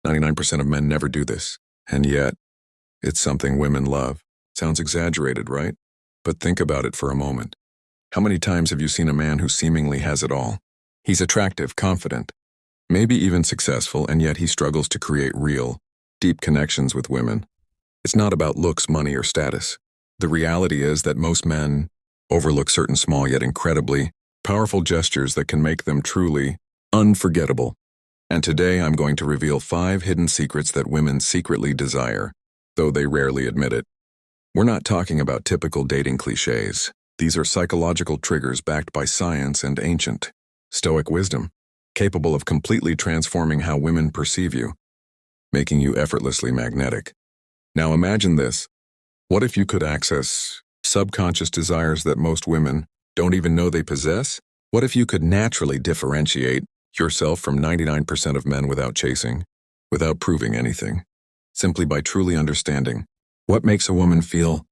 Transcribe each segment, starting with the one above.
99% of men never do this, and yet, it's something women love. Sounds exaggerated, right? But think about it for a moment. How many times have you seen a man who seemingly has it all? He's attractive, confident, maybe even successful, and yet he struggles to create real, deep connections with women. It's not about looks, money, or status. The reality is that most men overlook certain small yet incredibly powerful gestures that can make them truly unforgettable. And today I'm going to reveal 5 hidden secrets that women secretly desire, though they rarely admit it. We're not talking about typical dating cliches. These are psychological triggers backed by science and ancient Stoic wisdom, capable of completely transforming how women perceive you, making you effortlessly magnetic. Now imagine this. What if you could access subconscious desires that most women don't even know they possess? What if you could naturally differentiate yourself from 99% of men without chasing, without proving anything, simply by truly understanding what makes a woman feel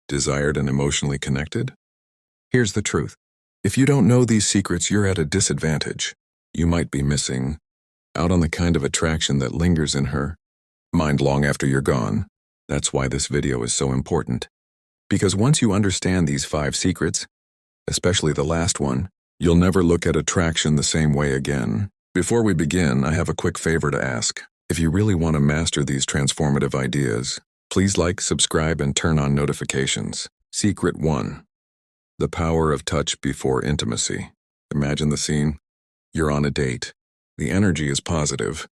desired and emotionally connected? Here's the truth. If you don't know these secrets, you're at a disadvantage. You might be missing out on the kind of attraction that lingers in her mind long after you're gone. That's why this video is so important. Because once you understand these 5 secrets, especially the last one, you'll never look at attraction the same way again. Before we begin, I have a quick favor to ask. If you really want to master these transformative ideas, please like, subscribe, and turn on notifications. Secret 1. The power of touch before intimacy. Imagine the scene. You're on a date. The energy is positive.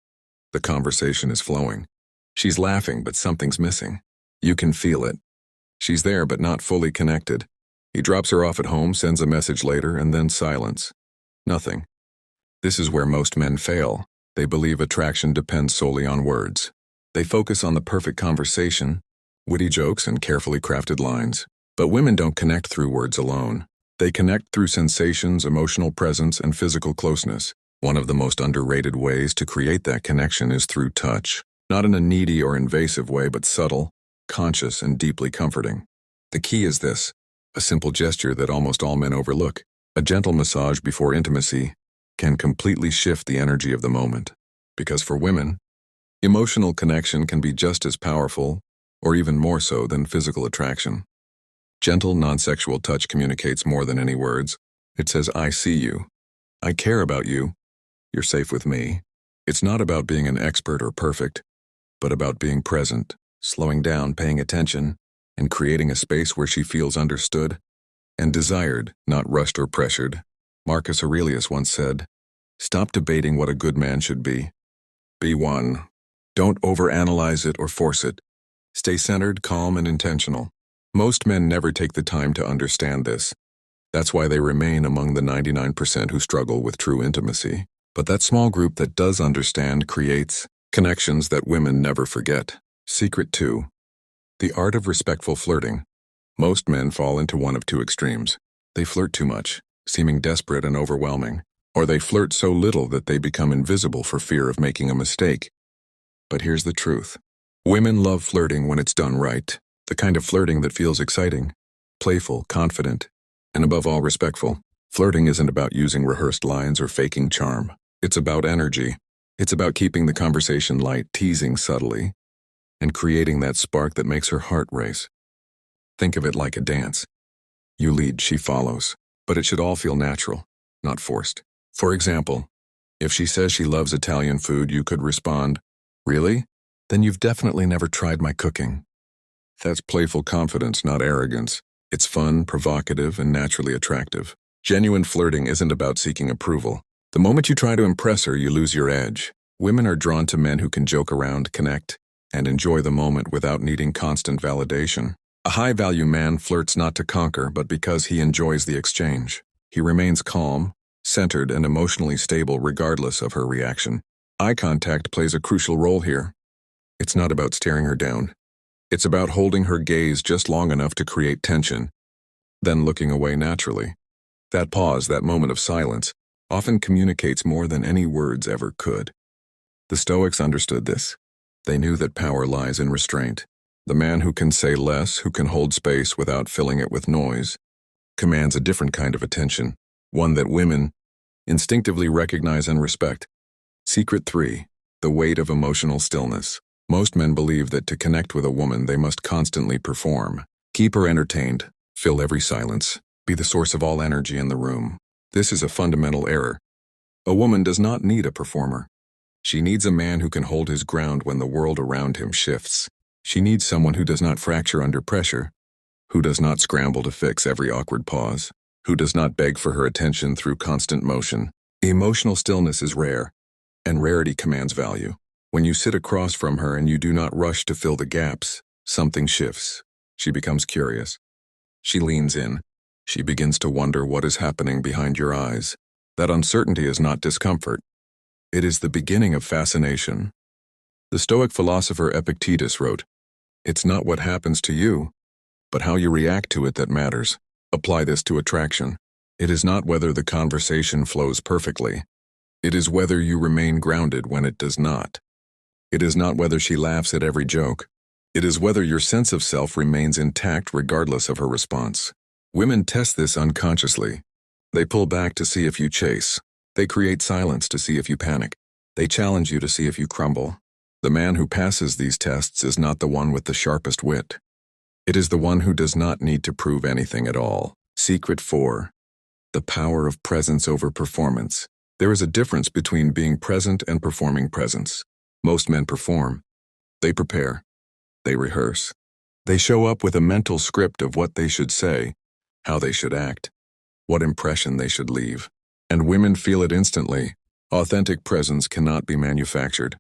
The conversation is flowing. She's laughing, but something's missing. You can feel it. She's there, but not fully connected. He drops her off at home, sends a message later, and then silence. Nothing. This is where most men fail. They believe attraction depends solely on words. They focus on the perfect conversation, witty jokes, and carefully crafted lines. But women don't connect through words alone. They connect through sensations, emotional presence, and physical closeness. One of the most underrated ways to create that connection is through touch. Not in a needy or invasive way, but subtle, conscious, and deeply comforting. The key is this: a simple gesture that almost all men overlook. A gentle massage before intimacy can completely shift the energy of the moment. Because for women, emotional connection can be just as powerful, or even more so, than physical attraction. Gentle, non-sexual touch communicates more than any words. It says, I see you. I care about you. You're safe with me. It's not about being an expert or perfect, but about being present, slowing down, paying attention, and creating a space where she feels understood and desired, not rushed or pressured. Marcus Aurelius once said, "Stop debating what a good man should be. Be one. Don't overanalyze it or force it. Stay centered, calm, and intentional." Most men never take the time to understand this. That's why they remain among the 99% who struggle with true intimacy. But that small group that does understand creates connections that women never forget. Secret 2. The art of respectful flirting. Most men fall into one of 2 extremes. They flirt too much, seeming desperate and overwhelming, or they flirt so little that they become invisible for fear of making a mistake. But here's the truth. Women love flirting when it's done right. The kind of flirting that feels exciting, playful, confident, and above all respectful. Flirting isn't about using rehearsed lines or faking charm. It's about energy. It's about keeping the conversation light, teasing subtly, and creating that spark that makes her heart race. Think of it like a dance. You lead, she follows, but it should all feel natural, not forced. For example, if she says she loves Italian food, you could respond, "Really? Then you've definitely never tried my cooking." That's playful confidence, not arrogance. It's fun, provocative, and naturally attractive. Genuine flirting isn't about seeking approval. The moment you try to impress her, you lose your edge. Women are drawn to men who can joke around, connect, and enjoy the moment without needing constant validation. A high-value man flirts not to conquer, but because he enjoys the exchange. He remains calm, centered, and emotionally stable regardless of her reaction. Eye contact plays a crucial role here. It's not about staring her down. It's about holding her gaze just long enough to create tension, then looking away naturally. That pause, that moment of silence, often communicates more than any words ever could. The Stoics understood this. They knew that power lies in restraint. The man who can say less, who can hold space without filling it with noise, commands a different kind of attention, one that women instinctively recognize and respect. Secret 3. The weight of emotional stillness. Most men believe that to connect with a woman they must constantly perform. Keep her entertained, fill every silence, be the source of all energy in the room. This is a fundamental error. A woman does not need a performer. She needs a man who can hold his ground when the world around him shifts. She needs someone who does not fracture under pressure, who does not scramble to fix every awkward pause, who does not beg for her attention through constant motion. Emotional stillness is rare, and rarity commands value. When you sit across from her and you do not rush to fill the gaps, something shifts. She becomes curious. She leans in. She begins to wonder what is happening behind your eyes. That uncertainty is not discomfort. It is the beginning of fascination. The Stoic philosopher Epictetus wrote, "It's not what happens to you, but how you react to it that matters." Apply this to attraction. It is not whether the conversation flows perfectly. It is whether you remain grounded when it does not. It is not whether she laughs at every joke. It is whether your sense of self remains intact regardless of her response. Women test this unconsciously. They pull back to see if you chase. They create silence to see if you panic. They challenge you to see if you crumble. The man who passes these tests is not the one with the sharpest wit. It is the one who does not need to prove anything at all. Secret 4. The power of presence over performance. There is a difference between being present and performing presence. Most men perform. They prepare. They rehearse. They show up with a mental script of what they should say, how they should act, what impression they should leave. And women feel it instantly. Authentic presence cannot be manufactured.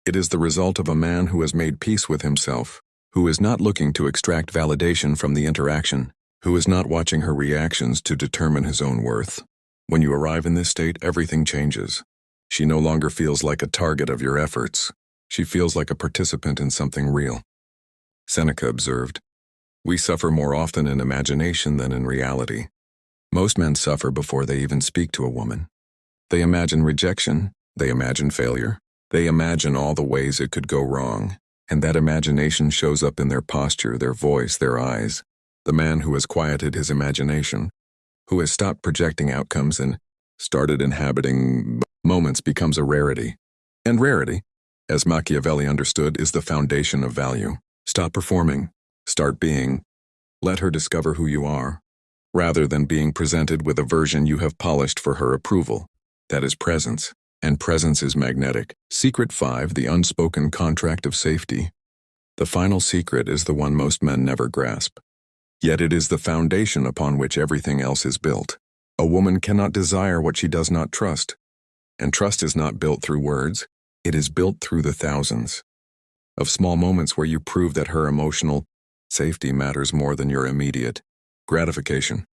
It is the result of a man who has made peace with himself, who is not looking to extract validation from the interaction, who is not watching her reactions to determine his own worth. When you arrive in this state, everything changes. She no longer feels like a target of your efforts. She feels like a participant in something real. Seneca observed, "We suffer more often in imagination than in reality." Most men suffer before they even speak to a woman. They imagine rejection, they imagine failure, they imagine all the ways it could go wrong, and that imagination shows up in their posture, their voice, their eyes. The man who has quieted his imagination, who has stopped projecting outcomes and started inhabiting moments becomes a rarity. And rarity, as Machiavelli understood, is the foundation of value. Stop performing, start being. Let her discover who you are, rather than being presented with a version you have polished for her approval. That is presence, and presence is magnetic. Secret 5, the unspoken contract of safety. The final secret is the one most men never grasp. Yet it is the foundation upon which everything else is built. A woman cannot desire what she does not trust. And trust is not built through words, it is built through the thousands of small moments where you prove that her emotional safety matters more than your immediate gratification.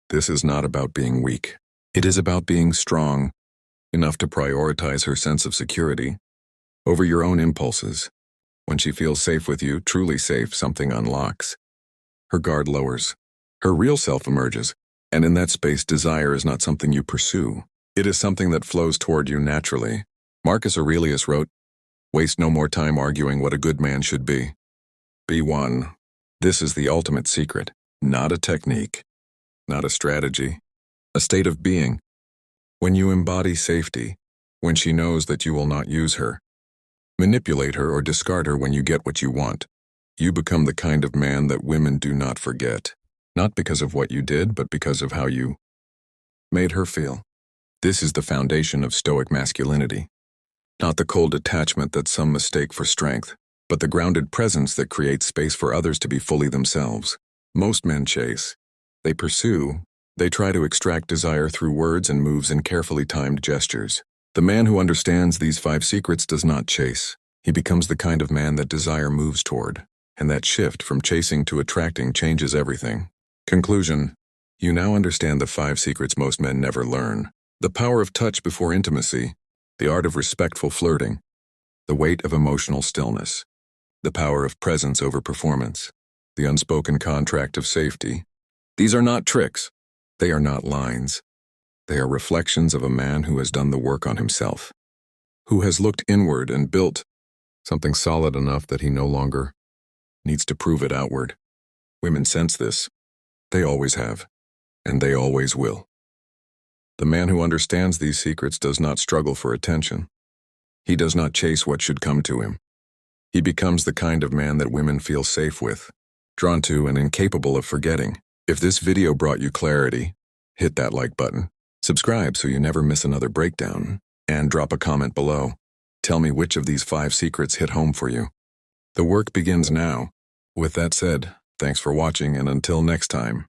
This is not about being weak. It is about being strong, enough to prioritize her sense of security over your own impulses. When she feels safe with you, truly safe, something unlocks. Her guard lowers. Her real self emerges, and in that space, desire is not something you pursue. It is something that flows toward you naturally. Marcus Aurelius wrote, "Waste no more time arguing what a good man should be. Be one." This is the ultimate secret, not a technique, not a strategy, a state of being. When you embody safety, when she knows that you will not use her, manipulate her or discard her when you get what you want, you become the kind of man that women do not forget, not because of what you did, but because of how you made her feel. This is the foundation of Stoic masculinity, not the cold attachment that some mistake for strength, but the grounded presence that creates space for others to be fully themselves. Most men chase. They pursue. They try to extract desire through words and moves and carefully timed gestures. The man who understands these 5 secrets does not chase. He becomes the kind of man that desire moves toward, and that shift from chasing to attracting changes everything. Conclusion: you now understand the 5 secrets most men never learn. The power of touch before intimacy, the art of respectful flirting, the weight of emotional stillness, the power of presence over performance, the unspoken contract of safety. These are not tricks. They are not lines. They are reflections of a man who has done the work on himself, who has looked inward and built something solid enough that he no longer needs to prove it outward. Women sense this. They always have, and they always will. The man who understands these secrets does not struggle for attention. He does not chase what should come to him. He becomes the kind of man that women feel safe with, drawn to, and incapable of forgetting. If this video brought you clarity, hit that like button, subscribe so you never miss another breakdown, and drop a comment below. Tell me which of these 5 secrets hit home for you. The work begins now. With that said, thanks for watching, and until next time.